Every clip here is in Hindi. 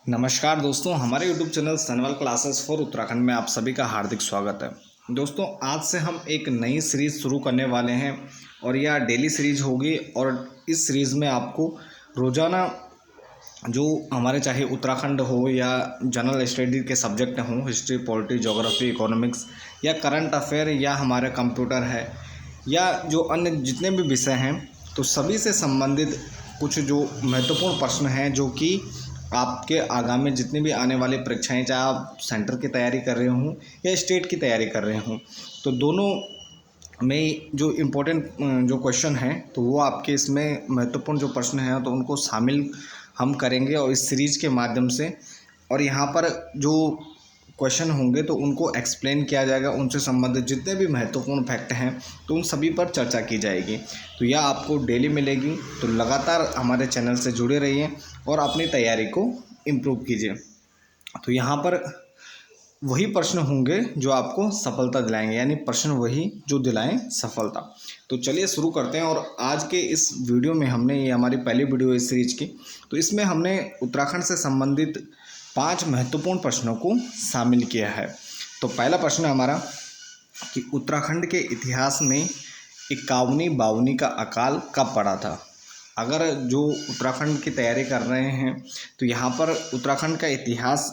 नमस्कार दोस्तों, हमारे YouTube channel Sanwal classes for Uttarakhand में आप सभी का हार्दिक स्वागत है। दोस्तों, आज से हम एक नई सीरीज़ शुरू करने वाले हैं और यह डेली सीरीज होगी। और इस सीरीज़ में आपको रोज़ाना जो हमारे चाहे उत्तराखंड हो या जनरल स्टडी के सब्जेक्ट हों, हिस्ट्री, पॉलिटी, ज्योग्राफी, इकोनॉमिक्स या करंट अफेयर या हमारे कंप्यूटर है या जो अन्य जितने भी विषय हैं, तो सभी से संबंधित कुछ जो महत्वपूर्ण प्रश्न हैं जो कि आपके आगामी जितनी भी आने वाली परीक्षाएं, चाहे आप सेंटर की तैयारी कर रहे हों या स्टेट की तैयारी कर रहे हों, तो दोनों में जो इम्पोर्टेंट जो क्वेश्चन हैं तो वो आपके इसमें महत्वपूर्ण जो प्रश्न हैं तो उनको शामिल हम करेंगे और इस सीरीज़ के माध्यम से। और यहाँ पर जो क्वेश्चन होंगे तो उनको एक्सप्लेन किया जाएगा, उनसे संबंधित जितने भी महत्वपूर्ण फैक्ट हैं तो उन सभी पर चर्चा की जाएगी। तो यह आपको डेली मिलेगी, तो लगातार हमारे चैनल से जुड़े रहिए और अपनी तैयारी को इम्प्रूव कीजिए। तो यहाँ पर वही प्रश्न होंगे जो आपको सफलता दिलाएंगे, यानी प्रश्न वही जो दिलाएं सफलता। तो चलिए शुरू करते हैं। और आज के इस वीडियो में हमने, ये हमारी पहली वीडियो है इस सीरीज़ की, तो इसमें हमने उत्तराखंड से संबंधित 5 महत्वपूर्ण प्रश्नों को शामिल किया है। तो पहला प्रश्न है हमारा कि उत्तराखंड के इतिहास में 51-52 का अकाल कब पड़ा था। अगर जो उत्तराखंड की तैयारी कर रहे हैं तो यहाँ पर उत्तराखंड का इतिहास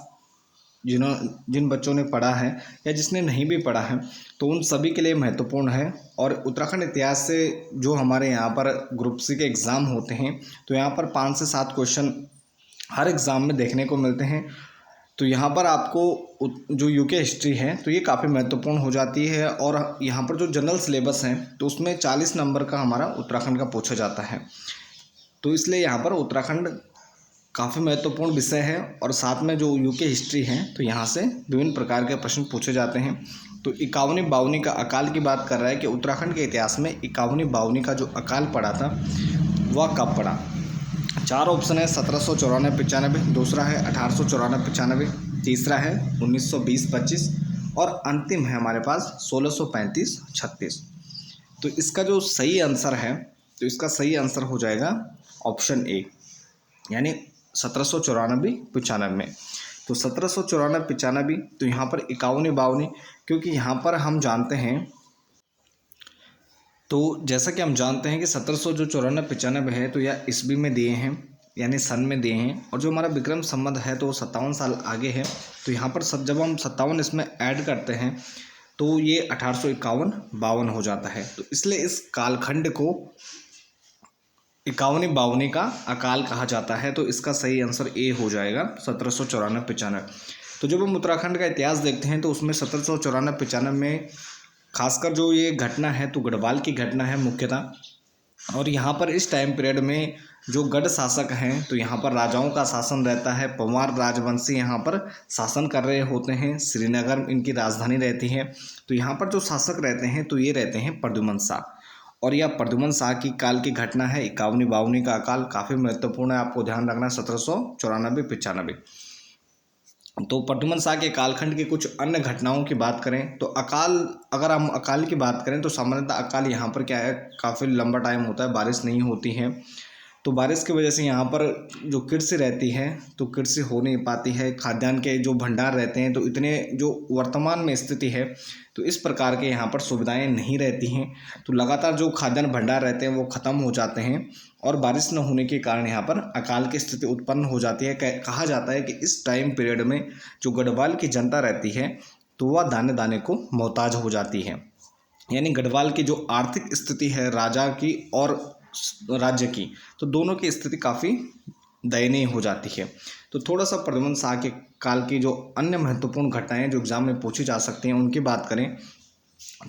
जिन बच्चों ने पढ़ा है या जिसने नहीं भी पढ़ा है तो उन सभी के लिए महत्वपूर्ण है। और उत्तराखंड इतिहास से जो हमारे यहाँ पर ग्रुप सी के एग्ज़ाम होते हैं तो यहाँ पर 5 से 7 क्वेश्चन हर एग्ज़ाम में देखने को मिलते हैं। तो यहाँ पर आपको जो यूके हिस्ट्री है तो ये काफ़ी महत्वपूर्ण हो जाती है। और यहाँ पर जो जनरल सिलेबस हैं तो उसमें 40 नंबर का हमारा उत्तराखंड का पूछा जाता है। तो इसलिए यहाँ पर उत्तराखंड काफ़ी महत्वपूर्ण विषय है। और साथ में जो यूके हिस्ट्री है तो यहाँ से विभिन्न प्रकार के प्रश्न पूछे जाते हैं। तो 51-52 का अकाल की बात कर रहा है कि उत्तराखंड के इतिहास में 51-52 का जो अकाल पड़ा था वह कब पड़ा। 4 ऑप्शन है 1794-95, दूसरा है 1894-95, तीसरा है 1920-25 और अंतिम है हमारे पास 1635-36। तो इसका जो सही आंसर है तो इसका सही आंसर हो जाएगा ऑप्शन ए, यानी 1794-95। तो 1794-95, तो यहाँ पर 51-52, क्योंकि यहाँ पर हम जानते हैं, तो जैसा कि हम जानते हैं कि 1794-95 है तो यह ईस्वी में दिए हैं, यानी सन में दिए हैं। और जो हमारा विक्रम संवत है तो 57 साल आगे है। तो यहाँ पर जब हम 57 इसमें ऐड करते हैं तो ये 1851-52 हो जाता है। तो इसलिए इस कालखंड को 51-52 का अकाल कहा जाता है। तो इसका सही आंसर ए हो जाएगा 1794-95। तो जब हम उत्तराखंड का इतिहास देखते हैं तो उसमें 1794-95 में खासकर जो ये घटना है तो गढ़वाल की घटना है मुख्यतः। और यहाँ पर इस टाइम पीरियड में जो गढ़ शासक हैं तो यहाँ पर राजाओं का शासन रहता है। पंवार राजवंशी यहाँ पर शासन कर रहे होते हैं, श्रीनगर इनकी राजधानी रहती है। तो यहाँ पर जो शासक रहते हैं तो ये रहते हैं प्रद्युमन शाह। और यह प्रद्युमन शाह की काल की घटना है। 51-52 का अकाल काफ़ी महत्वपूर्ण है, आपको ध्यान रखना 1794-95। तो प्रद्युमन शाह के कालखंड की कुछ अन्य घटनाओं की बात करें तो अकाल, अगर हम अकाल की बात करें तो सामान्यतः अकाल यहाँ पर क्या है, काफ़ी लंबा टाइम होता है, बारिश नहीं होती है। तो बारिश की वजह से यहाँ पर जो कृषि रहती है तो कृषि हो नहीं पाती है, खाद्यान्न के जो भंडार रहते हैं तो इतने जो वर्तमान में स्थिति है तो इस प्रकार के यहाँ पर सुविधाएं नहीं रहती हैं। तो लगातार जो खाद्यान्न भंडार रहते हैं वो ख़त्म हो जाते हैं और बारिश न होने के कारण यहाँ पर अकाल की स्थिति उत्पन्न हो जाती है। कहा जाता है कि इस टाइम पीरियड में जो गढ़वाल की जनता रहती है तो वह दाने दाने को मोहताज हो जाती है, यानी गढ़वाल की जो आर्थिक स्थिति है राजा की और राज्य की, तो दोनों की स्थिति काफ़ी दयनीय हो जाती है। तो थोड़ा सा प्रद्युमन शाह के काल की जो अन्य महत्वपूर्ण घटनाएं जो एग्जाम में पूछी जा सकती हैं उनकी बात करें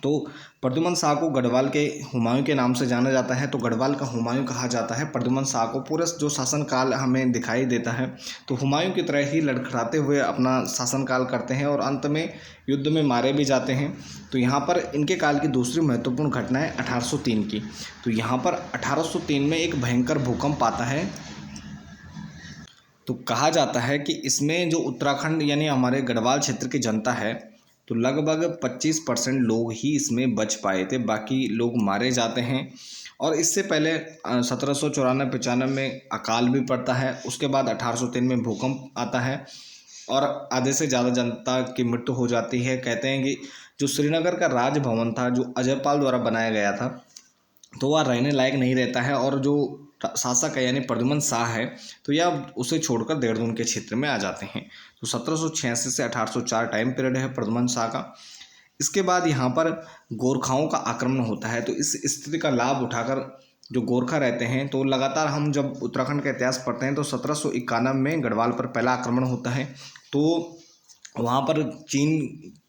तो प्रद्युमन शाह को गढ़वाल के हुमायूं के नाम से जाना जाता है। तो गढ़वाल का हुमायूं कहा जाता है प्रद्युमन शाह को। पूरा जो शासनकाल हमें दिखाई देता है तो हुमायूं की तरह ही लड़खड़ाते हुए अपना शासनकाल करते हैं और अंत में युद्ध में मारे भी जाते हैं। तो यहाँ पर इनके काल की दूसरी महत्वपूर्ण घटना है 1803 की। तो यहाँ पर 1803 में एक भयंकर भूकंप आता है। तो कहा जाता है कि इसमें जो उत्तराखंड यानी हमारे गढ़वाल क्षेत्र की जनता है तो लगभग 25% लोग ही इसमें बच पाए थे, बाकी लोग मारे जाते हैं। और इससे पहले 1794-95 में अकाल भी पड़ता है। उसके बाद 1803 में भूकंप आता है और आधे से ज़्यादा जनता की मृत्यु हो जाती है। कहते हैं कि जो श्रीनगर का राजभवन था, जो अजयपाल द्वारा बनाया गया था, तो वह रहने लायक नहीं रहता है और जो शासक है यानी प्रद्युमन शाह है, तो यह उसे छोड़कर देहरादून के क्षेत्र में आ जाते हैं। तो 1786 से 1804 टाइम पीरियड है प्रद्युमन शाह का। इसके बाद यहाँ पर गोरखाओं का आक्रमण होता है। तो इस स्थिति का लाभ उठाकर जो गोरखा रहते हैं, तो लगातार हम जब उत्तराखंड का इतिहास पढ़ते हैं तो 1791 में गढ़वाल पर पहला आक्रमण होता है। तो वहाँ पर चीन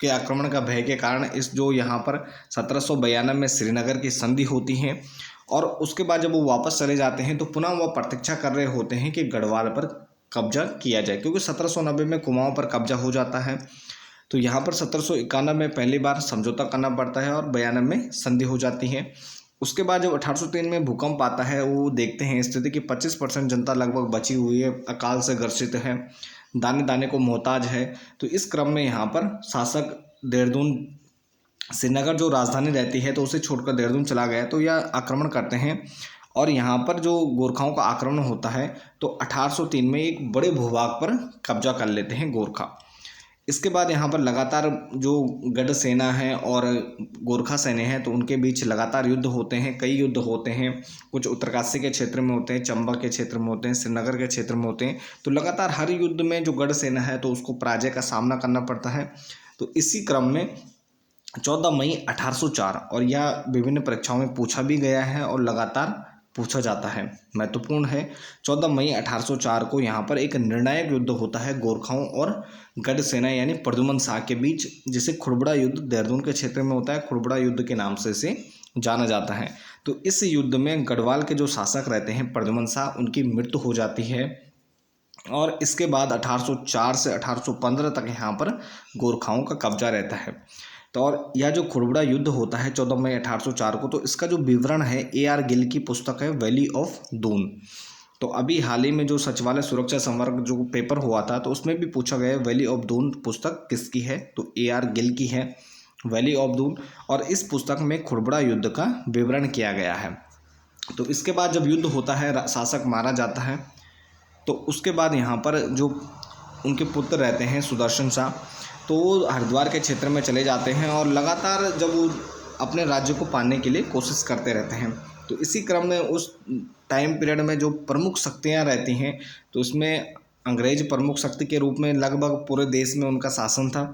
के आक्रमण का भय के कारण इस जो यहाँ पर 1792 में श्रीनगर की संधि होती है और उसके बाद जब वो वापस चले जाते हैं तो पुनः वह प्रतीक्षा कर रहे होते हैं कि गढ़वाल पर कब्जा किया जाए, क्योंकि 1790 में कुमाऊँ पर कब्जा हो जाता है। तो यहाँ पर 1791 में पहली बार समझौता करना पड़ता है और 92 में संधि हो जाती है। उसके बाद जब 1803 में भूकंप आता है, वो देखते हैं स्थिति की 25% जनता लगभग बची हुई है, अकाल से ग्रसित है, दाने दाने को मोहताज है। तो इस क्रम में यहाँ पर शासक देहरादून, श्रीनगर जो राजधानी रहती है तो उसे छोड़कर देहरादून चला गया। तो यह आक्रमण करते हैं और यहाँ पर जो गोरखाओं का आक्रमण होता है तो 1803 में एक बड़े भूभाग पर कब्जा कर लेते हैं गोरखा। इसके बाद यहाँ पर लगातार जो गढ़ सेना है और गोरखा सैन्य है तो उनके बीच लगातार युद्ध होते हैं, कई युद्ध होते हैं। कुछ उत्तरकाशी के क्षेत्र में होते हैं, चंबा के क्षेत्र में होते हैं, श्रीनगर के क्षेत्र में होते हैं। तो लगातार हर युद्ध में जो गढ़ सेना है तो उसको पराजय का सामना करना पड़ता है। तो इसी क्रम में 14 मई 1804, और यह विभिन्न परीक्षाओं में पूछा भी गया है और लगातार पूछा जाता है, महत्वपूर्ण है। 14 मई 1804 को यहाँ पर एक निर्णायक युद्ध होता है गोरखाओं और गढ़ सेना यानी प्रद्युमन शाह के बीच, जिसे खुड़बड़ा युद्ध देहरादून के क्षेत्र में होता है। खुड़बड़ा युद्ध के नाम से इसे जाना जाता है। तो इस युद्ध में गढ़वाल के जो शासक रहते हैं प्रद्युमन शाह, उनकी मृत्यु हो जाती है और इसके बाद 1804 से 1815 तक यहाँ पर गोरखाओं का कब्जा रहता है। तो और यह जो खुड़बड़ा युद्ध होता है 14 मई 1804 को, तो इसका जो विवरण है A.R. गिल की पुस्तक है वैली ऑफ दून। तो अभी हाल ही में जो सचिवालय सुरक्षा संवर्ग जो पेपर हुआ था तो उसमें भी पूछा गया वैली ऑफ दून पुस्तक किसकी है, तो A.R. गिल की है वैली ऑफ दून। और इस पुस्तक में खुड़बड़ा युद्ध का विवरण किया गया है। तो इसके बाद जब युद्ध होता है, शासक मारा जाता है, तो उसके बाद यहाँ पर जो उनके पुत्र रहते हैं सुदर्शन शाह, तो वो हरिद्वार के क्षेत्र में चले जाते हैं और लगातार जब वो अपने राज्य को पाने के लिए कोशिश करते रहते हैं। तो इसी क्रम में उस टाइम पीरियड में जो प्रमुख शक्तियाँ रहती हैं, तो उसमें अंग्रेज प्रमुख शक्ति के रूप में लगभग पूरे देश में उनका शासन था।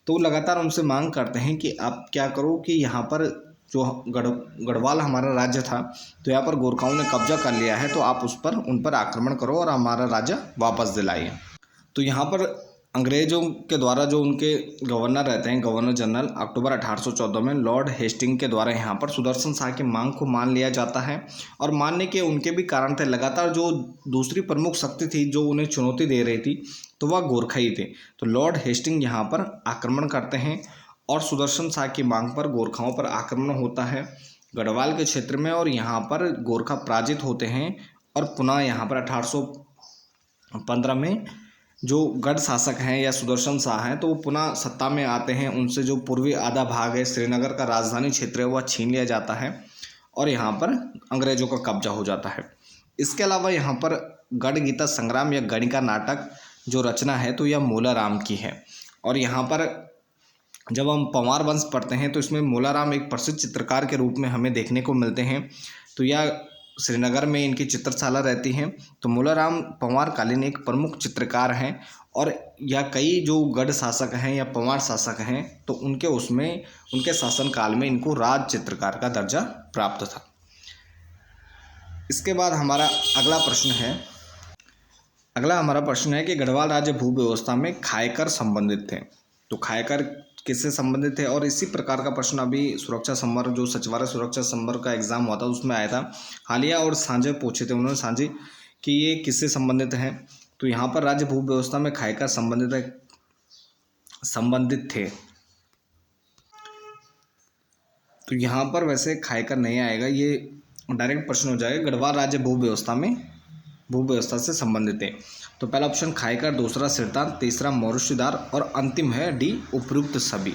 तो लगातार उनसे मांग करते हैं कि आप क्या करो कि यहाँ पर जो गढ़वाल हमारा राज्य था, तो यहाँ पर गोरखाओं ने कब्जा कर लिया है, तो आप उन पर आक्रमण करो और हमारा राज्य वापस दिलाइए। तो यहाँ पर अंग्रेज़ों के द्वारा जो उनके गवर्नर रहते हैं, गवर्नर जनरल, अक्टूबर 1814 में लॉर्ड हेस्टिंग के द्वारा यहाँ पर सुदर्शन शाह की मांग को मान लिया जाता है। और मानने के उनके भी कारण थे। लगातार जो दूसरी प्रमुख शक्ति थी जो उन्हें चुनौती दे रही थी, तो वह गोरखा ही थे। तो लॉर्ड हेस्टिंग यहाँ पर आक्रमण करते हैं और सुदर्शन शाह की मांग पर गोरखाओं पर आक्रमण होता है गढ़वाल के क्षेत्र में, और यहाँ पर गोरखा पराजित होते हैं। और पुनः यहाँ पर 1815 में जो गढ़ शासक हैं या सुदर्शन शाह हैं, तो वो पुनः सत्ता में आते हैं। उनसे जो पूर्वी आधा भाग है, श्रीनगर का राजधानी क्षेत्र है, वह छीन लिया जाता है और यहाँ पर अंग्रेज़ों का कब्जा हो जाता है। इसके अलावा यहाँ पर गढ़ गीता संग्राम या गणिका नाटक जो रचना है, तो यह मोलाराम की है। और यहाँ पर जब हम पंवार वंश पढ़ते हैं तो इसमें मोलाराम एक प्रसिद्ध चित्रकार के रूप में हमें देखने को मिलते हैं। तो यह श्रीनगर में इनकी चित्रशाला रहती है। तो मोलाराम पंवार कालीन एक प्रमुख चित्रकार हैं और यह कई जो गढ़ शासक हैं या पंवार शासक हैं, तो उनके शासनकाल में इनको राज चित्रकार का दर्जा प्राप्त था। इसके बाद हमारा अगला प्रश्न है कि गढ़वाल राज्य भू व्यवस्था में खायकर संबंधित थे। तो खायकर किससे संबंधित है? और इसी प्रकार का प्रश्न अभी सुरक्षा संवर्ग जो सचिवालय सुरक्षा संवर्ग का एग्जाम हुआ था उसमें आया था। हालिया और सांझे पूछे थे उन्होंने, सांझे कि ये किससे संबंधित हैं। तो यहाँ पर राज्य भू व्यवस्था में खायकर संबंधित थे। तो यहाँ पर वैसे खायकर नहीं आएगा, ये डायरेक्ट प्रश्न हो जाएगा गढ़वाल राज्य भू व्यवस्था से संबंधित है। तो पहला ऑप्शन खायकर, दूसरा सिरदार, तीसरा मौरूशीदार और अंतिम है डी उपयुक्त सभी।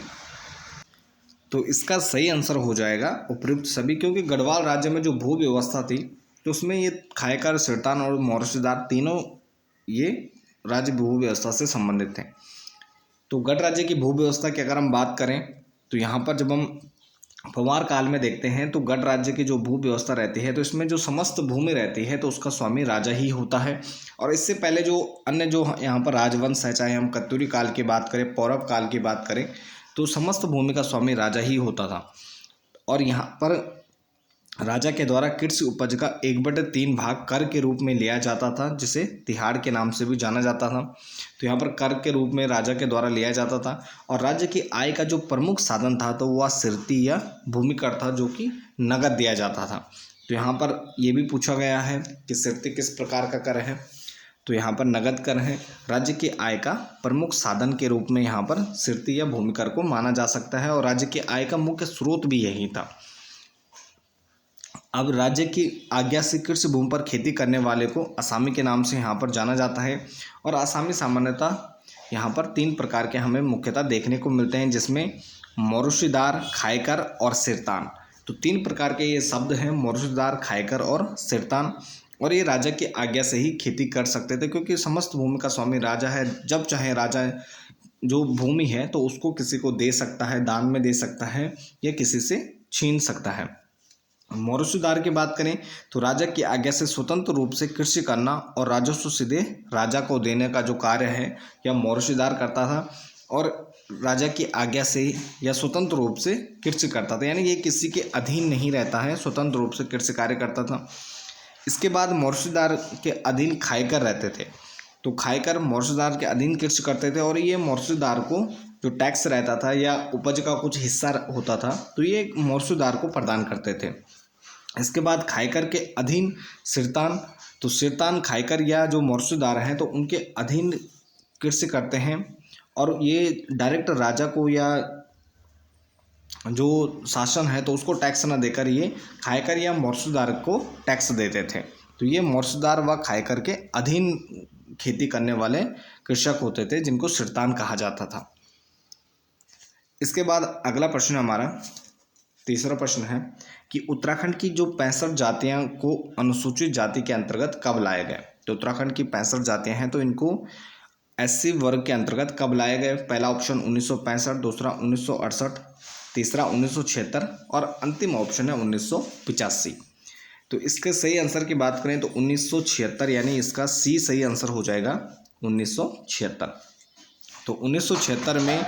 तो इसका सही आंसर हो जाएगा उपयुक्त सभी, क्योंकि गढ़वाल राज्य में जो भू व्यवस्था थी तो उसमें ये खायकर, सिरतान और मौर्यदार तीनों ये राज्य भू व्यवस्था से संबंधित थे। तो गढ़ राज्य की भू व्यवस्था की अगर हम बात करें तो यहाँ पर जब हम पवार काल में देखते हैं तो गढ़ राज्य की जो भू व्यवस्था रहती है तो इसमें जो समस्त भूमि रहती है तो उसका स्वामी राजा ही होता है। और इससे पहले जो अन्य जो यहाँ पर राजवंश है, चाहे हम कत्यूरी काल की बात करें, पौरव काल की बात करें, तो समस्त भूमि का स्वामी राजा ही होता था। और यहाँ पर राजा के द्वारा कृषि उपज का 1/3 भाग कर के रूप में लिया जाता था, जिसे तिहाड़ के नाम से भी जाना जाता था। तो यहाँ पर कर के रूप में राजा के द्वारा लिया जाता था। और राज्य की आय का जो प्रमुख साधन था तो वह सिरती या भूमि कर था, जो कि नगद दिया जाता था। तो यहाँ पर यह भी पूछा गया है कि सिरती किस प्रकार का कर है, तो यहाँ पर नगद कर है। राज्य की आय का प्रमुख साधन के रूप में यहाँ पर सिरती या भूमि कर को माना जा सकता है, और राज्य की आय का मुख्य स्रोत भी यही था। अब राज्य की आज्ञा से कृषि भूमि पर खेती करने वाले को असामी के नाम से यहाँ पर जाना जाता है। और असामी सामान्यतः यहाँ पर 3 प्रकार के हमें मुख्यतः देखने को मिलते हैं, जिसमें मौरूशीदार, खायकर और सिरतान। तो 3 प्रकार के ये शब्द हैं, मौरूशीदार, खायकर और सिरतान। और ये राजा की आज्ञा से ही खेती कर सकते थे, क्योंकि समस्त भूमि का स्वामी राजा है। जब चाहे राजा जो भूमि है तो उसको किसी को दे सकता है, दान में दे सकता है या किसी से छीन सकता है। मौरूशीदार की बात करें तो राजा की आज्ञा से स्वतंत्र रूप से कृषि करना और राजस्व सीधे राजा को देने का जो कार्य है यह मौरूशीदार करता था, और राजा की आज्ञा से या स्वतंत्र रूप से कृषि करता था, यानी ये किसी के अधीन नहीं रहता है, स्वतंत्र रूप से कृषि कार्य करता था। इसके बाद मौरूशीदार के अधीन खायकर रहते थे। तो खायकर मौरूशीदार के अधीन कृषि करते थे, और ये मौरूशीदार को जो टैक्स रहता था या उपज का कुछ हिस्सा होता था तो ये मौरूशीदार को प्रदान करते थे। इसके बाद खायकर के अधीन सिरतान, तो सिरतान खायकर या जो मौरूशीदार हैं तो उनके अधीन कृषि करते हैं, और ये डायरेक्ट राजा को या जो शासन है तो उसको टैक्स न देकर ये खायकर या मौरूशीदार को टैक्स देते थे। तो ये मौरूशीदार व खायकर के अधीन खेती करने वाले कृषक होते थे, जिनको सिरतान कहा जाता था। इसके बाद अगला प्रश्न हमारा तीसरा प्रश्न है कि उत्तराखंड की जो 65 जातियां को अनुसूचित जाति के अंतर्गत कब लाए गए। तो उत्तराखंड की 65 जातियां हैं तो इनको एससी वर्ग के अंतर्गत कब लाए गए। पहला ऑप्शन 1965, दूसरा 1968, तीसरा 1976 और अंतिम ऑप्शन है 1985। तो इसके सही आंसर की बात करें तो 1976, यानी इसका सी सही आंसर हो जाएगा 1976। तो 1976 में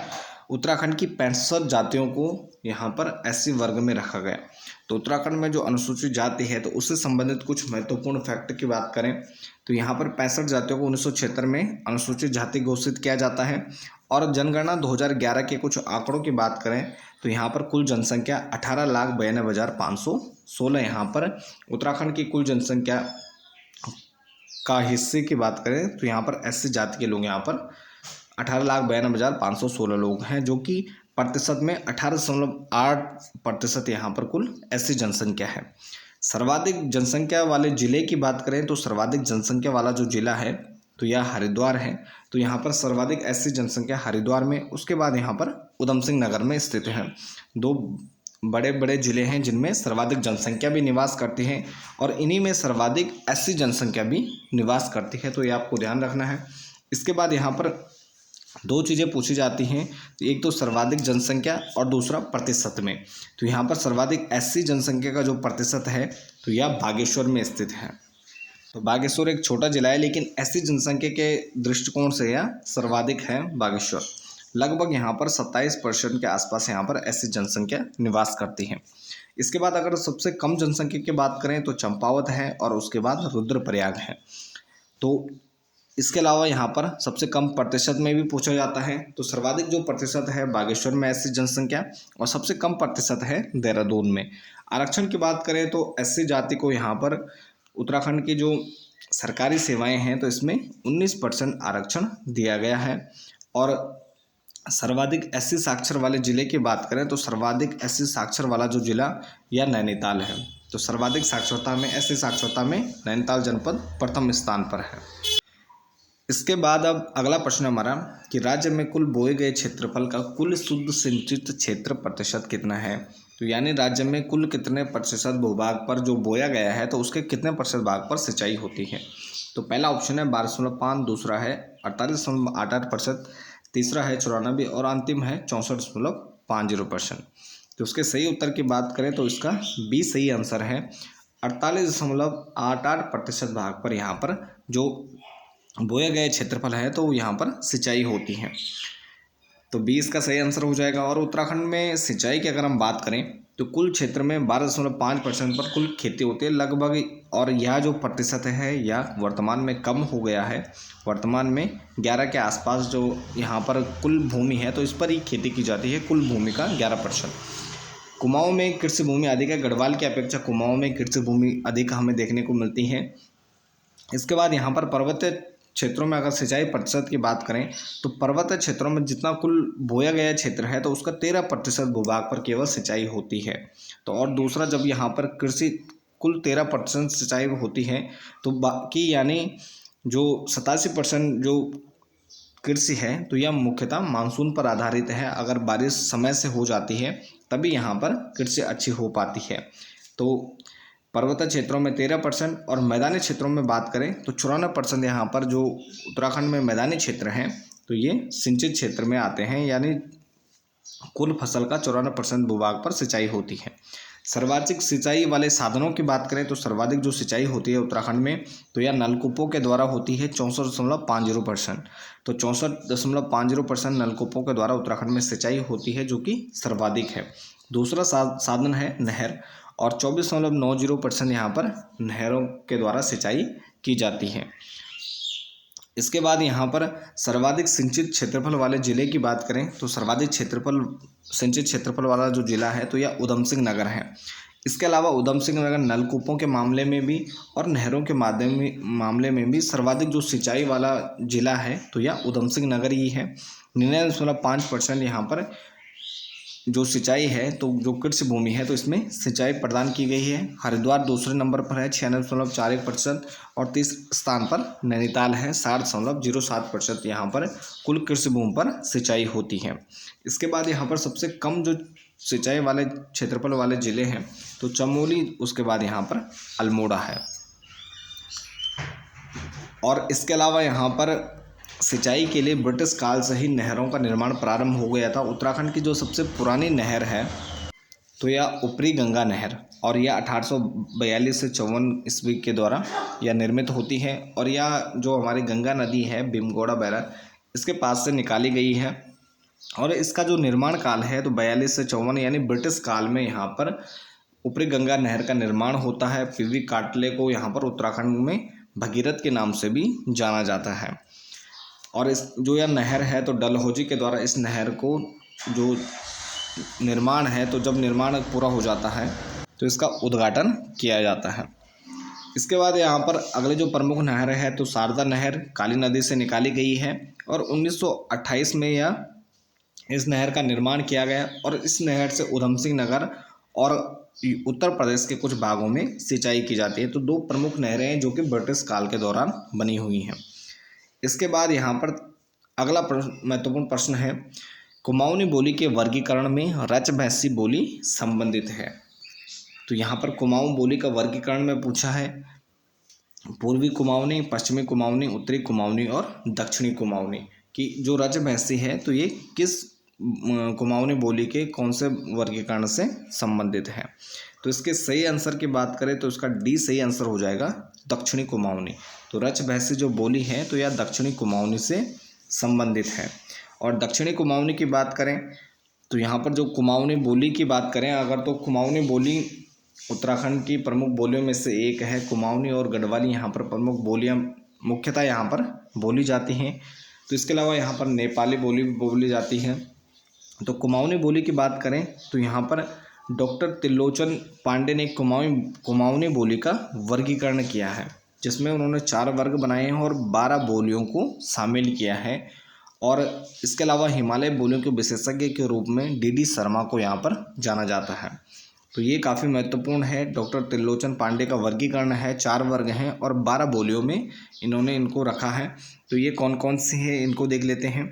उत्तराखंड की 65 जातियों को यहाँ पर एससी वर्ग में रखा गया। तो उत्तराखंड में जो अनुसूचित जाति है तो उससे संबंधित कुछ महत्वपूर्ण फैक्ट की बात करें तो यहाँ पर 65 जातियों को 1976 में अनुसूचित जाति घोषित किया जाता है। और जनगणना 2011 के कुछ आंकड़ों की बात करें तो यहाँ पर कुल जनसंख्या 18,92,516। यहाँ पर उत्तराखंड की कुल जनसंख्या का हिस्से की बात करें तो यहाँ पर एससी जाति के लोग यहाँ पर 18,92,516 लोग हैं, जो कि प्रतिशत में 18.8% यहाँ पर कुल ऐसी जनसंख्या है। सर्वाधिक जनसंख्या वाले जिले की बात करें तो सर्वाधिक जनसंख्या वाला जो जिला है तो यह हरिद्वार है। तो यहाँ पर सर्वाधिक ऐसी जनसंख्या हरिद्वार में, उसके बाद यहाँ पर उधम सिंह नगर में स्थित हैं। 2 बड़े बड़े जिले हैं जिनमें सर्वाधिक जनसंख्या भी निवास करती है, और इन्हीं में सर्वाधिक ऐसी जनसंख्या भी निवास करती है। तो ये आपको ध्यान रखना है। इसके बाद यहाँ पर 2 चीज़ें पूछी जाती हैं, तो एक तो सर्वाधिक जनसंख्या और दूसरा प्रतिशत में। तो यहाँ पर सर्वाधिक एससी जनसंख्या का जो प्रतिशत है तो यह बागेश्वर में स्थित है। तो बागेश्वर एक छोटा जिला है, लेकिन एससी जनसंख्या के दृष्टिकोण से यह सर्वाधिक है बागेश्वर। लगभग यहाँ पर 27% के आसपास यहाँ पर एससी जनसंख्या निवास करती है। इसके बाद अगर सबसे कम जनसंख्या की बात करें तो चंपावत है, और उसके बाद रुद्रप्रयाग है। तो इसके अलावा यहाँ पर सबसे कम प्रतिशत में भी पूछा जाता है, तो सर्वाधिक जो प्रतिशत है बागेश्वर में एससी जनसंख्या, और सबसे कम प्रतिशत है देहरादून में। आरक्षण की बात करें तो एससी जाति को यहाँ पर उत्तराखंड की जो सरकारी सेवाएं हैं तो इसमें 19% आरक्षण दिया गया है। और सर्वाधिक एससी साक्षर वाले जिले की बात करें तो सर्वाधिक एससी साक्षर वाला जो जिला यह नैनीताल है। तो सर्वाधिक साक्षरता में, एससी साक्षरता में नैनीताल जनपद प्रथम स्थान पर है। इसके बाद अब अगला प्रश्न हमारा कि राज्य में कुल बोए गए क्षेत्रफल का कुल शुद्ध सिंचित क्षेत्र प्रतिशत कितना है। तो यानी राज्य में कुल कितने प्रतिशत भूभाग पर जो बोया गया है तो उसके कितने प्रतिशत भाग पर सिंचाई होती है। तो पहला ऑप्शन है 12.5, दूसरा है 48.88%, तीसरा है 94 और अंतिम है 64.50%। तो उसके सही उत्तर की बात करें तो इसका बी सही आंसर है। 48.88% भाग पर यहाँ पर जो बोए गए क्षेत्रफल है तो यहाँ पर सिंचाई होती है। तो 20 का सही आंसर हो जाएगा। और उत्तराखंड में सिंचाई की अगर हम बात करें तो कुल क्षेत्र में 12.5% पर कुल खेती होती है लगभग। और यह जो प्रतिशत है यह वर्तमान में कम हो गया है। वर्तमान में 11 के आसपास जो यहाँ पर कुल भूमि है तो इस पर ही खेती की जाती है, कुल भूमि का 11%। कुमाऊं में कृषि भूमि अधिक है, गढ़वाल की अपेक्षा कुमाऊं में कृषि भूमि अधिक हमें देखने को मिलती है। इसके बाद यहाँ पर पर्वतीय क्षेत्रों में अगर सिंचाई प्रतिशत की बात करें तो पर्वतीय क्षेत्रों में जितना कुल बोया गया क्षेत्र है तो उसका 13% भूभाग पर केवल सिंचाई होती है। तो और दूसरा जब यहाँ पर कृषि कुल 13% सिंचाई होती है तो बाकी यानी जो 87% जो कृषि है तो यह मुख्यतः मानसून पर आधारित है। अगर बारिश समय से हो जाती है तभी यहाँ पर कृषि अच्छी हो पाती है। तो पर्वतीय क्षेत्रों में 13% और मैदानी क्षेत्रों में बात करें तो 94% यहाँ पर जो उत्तराखंड में मैदानी क्षेत्र हैं तो ये सिंचित क्षेत्र में आते हैं, यानी कुल फसल का 94% भूभाग पर सिंचाई होती है। सर्वाधिक सिंचाई वाले साधनों की बात करें तो सर्वाधिक जो सिंचाई होती है उत्तराखंड में तो यह नलकूपों के द्वारा होती है 64.50%। तो 64.50% नलकूपों के द्वारा उत्तराखंड में सिंचाई होती है जो कि सर्वाधिक है। दूसरा साधन है नहर और 24.90% यहाँ पर नहरों के द्वारा सिंचाई की जाती है। इसके बाद यहाँ पर सर्वाधिक सिंचित क्षेत्रफल वाले ज़िले की बात करें तो सर्वाधिक सिंचित क्षेत्रफल वाला जो ज़िला है तो यह उधम सिंह नगर है। इसके अलावा उधम सिंह नगर नलकूपों के मामले में भी और नहरों के मामले में भी सर्वाधिक जो सिंचाई वाला ज़िला है तो यह उधम सिंह नगर ही है। 99.5% यहाँ पर जो सिंचाई है तो जो कृषि भूमि है तो इसमें सिंचाई प्रदान की गई है। हरिद्वार दूसरे नंबर पर है 96.41% और तीसरे स्थान पर नैनीताल है 60.07%। यहाँ पर कुल कृषि भूमि पर सिंचाई होती है। इसके बाद यहाँ पर सबसे कम जो सिंचाई वाले क्षेत्रफल वाले ज़िले हैं तो चमोली, उसके बाद यहाँ पर अल्मोड़ा है। और इसके अलावा यहाँ पर सिंचाई के लिए ब्रिटिश काल से ही नहरों का निर्माण प्रारंभ हो गया था। उत्तराखंड की जो सबसे पुरानी नहर है तो यह ऊपरी गंगा नहर और यह 1842 से 54 ईस्वी के द्वारा यह निर्मित होती है। और यह जो हमारी गंगा नदी है भीमगोड़ा बैराज इसके पास से निकाली गई है। और इसका जो निर्माण काल है तो 42 से 54 यानी ब्रिटिश काल में यहाँ पर ऊपरी गंगा नहर का निर्माण होता है। पीवी काटले को यहाँ पर उत्तराखंड में भगीरथ के नाम से भी जाना जाता है। और इस जो यह नहर है तो डलहौजी के द्वारा इस नहर को जो निर्माण है तो जब निर्माण पूरा हो जाता है तो इसका उद्घाटन किया जाता है। इसके बाद यहाँ पर अगले जो प्रमुख नहर है तो शारदा नहर काली नदी से निकाली गई है और 1928 में यह इस नहर का निर्माण किया गया। और इस नहर से उधम सिंह नगर और उत्तर प्रदेश के कुछ भागों में सिंचाई की जाती है। तो दो प्रमुख नहरें हैं जो कि ब्रिटिश काल के दौरान बनी हुई हैं। इसके बाद यहाँ पर अगला महत्वपूर्ण प्रश्न है, कुमाऊनी बोली के वर्गीकरण में रचभैसी बोली संबंधित है। तो यहाँ पर कुमाऊं बोली का वर्गीकरण में पूछा है पूर्वी कुमाऊनी, पश्चिमी कुमाऊनी, उत्तरी कुमाऊनी और दक्षिणी कुमाऊनी की जो रचभैसी है तो ये किस कुमाऊनी बोली के कौन से वर्गीकरण से संबंधित है। तो इसके सही आंसर की बात करें तो इसका डी सही आंसर हो जाएगा, दक्षिणी कुमाऊनी। तो रचभैसी जो बोली है तो यह दक्षिणी कुमाऊनी से संबंधित है। और दक्षिणी कुमाऊनी की बात करें तो यहाँ पर जो कुमाऊनी बोली की बात करें अगर तो कुमाऊनी बोली उत्तराखंड की प्रमुख बोलियों में से एक है। कुमाऊनी और गढ़वाली यहाँ पर प्रमुख बोलियाँ मुख्यतः यहाँ पर बोली जाती हैं। तो इसके अलावा यहाँ पर नेपाली बोली बोली जाती है। तो कुमाऊनी बोली की बात करें तो यहाँ पर डॉक्टर त्रिलोचन पांडे ने कुमाऊनी बोली का वर्गीकरण किया है जिसमें उन्होंने 4 वर्ग बनाए हैं और 12 बोलियों को शामिल किया है। और इसके अलावा हिमालय बोलियों के विशेषज्ञ के रूप में डी.डी. शर्मा को यहाँ पर जाना जाता है। तो ये काफ़ी महत्वपूर्ण है। डॉक्टर त्रिलोचन पांडे का वर्गीकरण है, 4 वर्ग हैं और 12 बोलियों में इन्होंने इनको रखा है। तो ये कौन कौन से हैं इनको देख लेते हैं।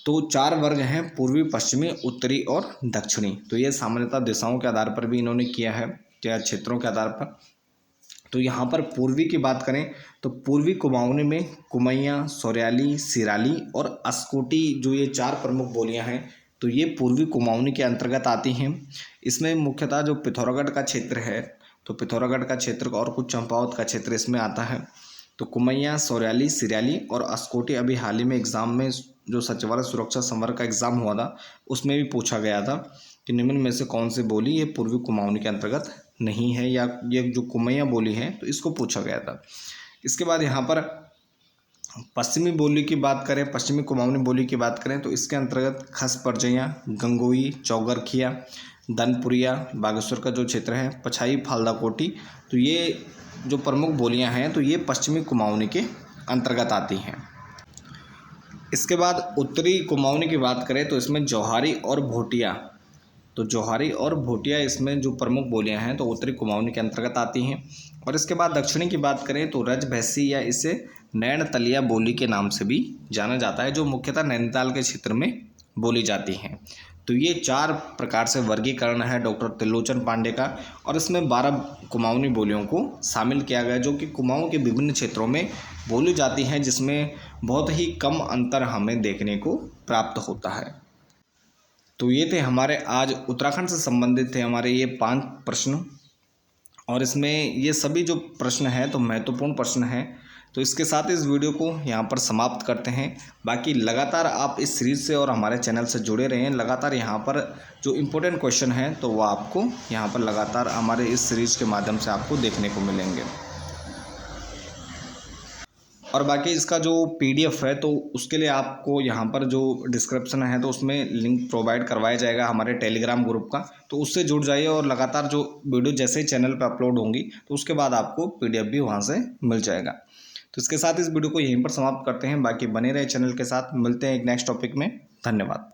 तो 4 वर्ग हैं, पूर्वी, पश्चिमी, उत्तरी और दक्षिणी। तो ये सामान्यतः दिशाओं के आधार पर भी इन्होंने किया है, या क्षेत्रों के आधार पर। तो यहाँ पर पूर्वी की बात करें तो पूर्वी कुमाऊनी में कुमैया, सौर्याली, सिराली और अस्कोटी, जो ये 4 प्रमुख बोलियां हैं, तो ये पूर्वी कुमाऊनी के अंतर्गत आती हैं। इसमें मुख्यतः जो पिथौरागढ़ का क्षेत्र है, तो पिथौरागढ़ का क्षेत्र और कुछ चंपावत का क्षेत्र इसमें आता है। तो कुमैया, सौर्याली, सिराली और अस्कोटी अभी हाल ही में एग्ज़ाम में जो सचिवालय सुरक्षा संवर्ग का एग्ज़ाम हुआ था उसमें भी पूछा गया था कि निम्न में से कौन सी बोली ये पूर्वी कुमाऊनी के अंतर्गत नहीं है, या ये जो कुमैया बोली है तो इसको पूछा गया था। इसके बाद यहाँ पर पश्चिमी बोली की बात करें, पश्चिमी कुमाऊनी बोली की बात करें तो इसके अंतर्गत खस परजैया, गंगोई, चौगरखिया, दनपुरिया, बागेश्वर का जो क्षेत्र है, पछाई, फालदाकोटी, तो ये जो प्रमुख बोलियां हैं तो ये पश्चिमी कुमाऊनी के अंतर्गत आती हैं। इसके बाद उत्तरी कुमाऊनी की बात करें तो इसमें जौहारी और भोटिया, तो जौहारी और भोटिया इसमें जो प्रमुख बोलियां हैं तो उत्तरी कुमाऊनी के अंतर्गत आती हैं। और इसके बाद दक्षिणी की बात करें तो रजभैसी, या इसे नैनतलिया बोली के नाम से भी जाना जाता है, जो मुख्यतः नैनीताल के क्षेत्र में बोली जाती हैं। तो ये 4 प्रकार से वर्गीकरण है डॉक्टर त्रिलोचन पांडे का, और इसमें 12 कुमाऊनी बोलियों को शामिल किया गया जो कि कुमाऊं के विभिन्न क्षेत्रों में बोली जाती हैं, जिसमें बहुत ही कम अंतर हमें देखने को प्राप्त होता है। तो ये थे हमारे आज उत्तराखंड से संबंधित थे हमारे ये 5 प्रश्न, और इसमें ये सभी जो प्रश्न हैं तो महत्वपूर्ण प्रश्न हैं। तो इसके साथ इस वीडियो को यहाँ पर समाप्त करते हैं। बाकी लगातार आप इस सीरीज़ से और हमारे चैनल से जुड़े रहें। लगातार यहाँ पर जो इम्पोर्टेंट क्वेश्चन हैं तो वो आपको यहाँ पर लगातार हमारे इस सीरीज़ के माध्यम से आपको देखने को मिलेंगे। और बाकी इसका जो PDF है तो उसके लिए आपको यहाँ पर जो डिस्क्रिप्शन है तो उसमें लिंक प्रोवाइड करवाया जाएगा हमारे टेलीग्राम ग्रुप का, तो उससे जुड़ जाइए। और लगातार जो वीडियो जैसे ही चैनल पर अपलोड होंगी तो उसके बाद आपको PDF भी वहाँ से मिल जाएगा। तो इसके साथ इस वीडियो को यहीं पर समाप्त करते हैं। बाकी बने रहे चैनल के साथ, मिलते हैं एक नेक्स्ट टॉपिक में। धन्यवाद।